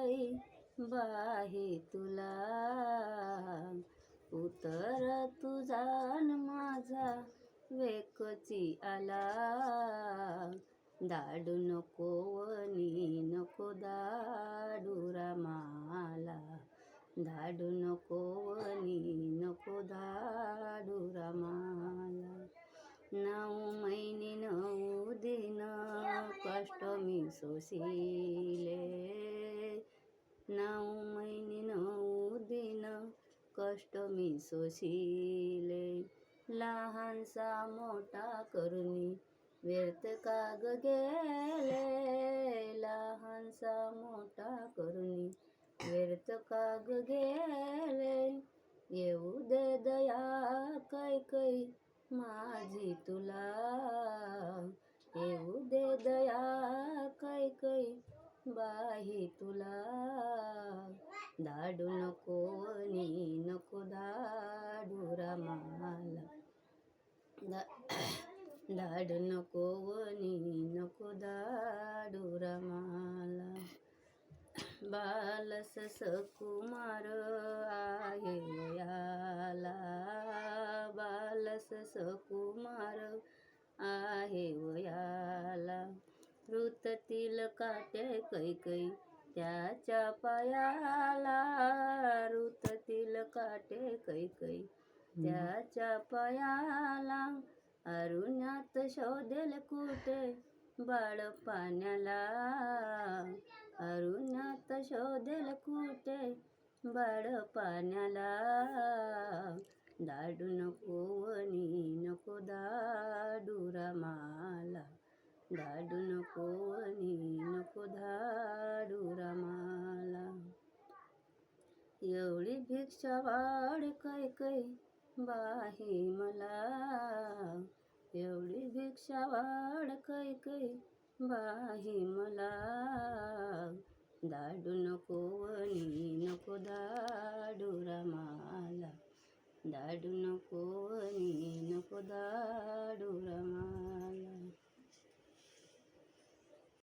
काही बाहे तुला. उतर तुझा न माझा वेकची आला. दाडू नको वनी नको दाडू रामाला. दाडू नको वनी नको दाडू रामाला. 9 महिने 9 दिन कष्ट मी सोसिले. 9 महिने 9 दिन कष्ट मी सोसिले. लहानसा मोठा करुनी व्यर्थ का ग गेले. लहानसा मोठा करुनी व्यर्थ का ग गेले. येऊ दे दया कैकई माझी तुला. येऊ दे दया कैकई बाही तुला. दाडू नको वनी नको दाडू रामाला. दाडू नको वनी नको दाडू रामाला. बालस सकुमार आहे वयाला. बालस सकुमार आहे वयाला. ऋततील काटे कैकई त्याच्या पायाला. ऋततील काटे कैकई त्याच्या पायाला. अरुण्यात शोधेल कुठे बाळ पाण्याला. अरुण्यात शोधेल कुठे बाळ पाण्याला. दाडू नको वनी नको दाडू रामाला. दाडू नको वनी नको दाडू रामाला. एवढी भिक्षा वाढ कैकई बाही मला. एवढी भिक्षा वाढ कैकई बाही मला. दाडू नको वनी नको दाडू रामाला. दाडू नको वनी नको दाडू रामाला.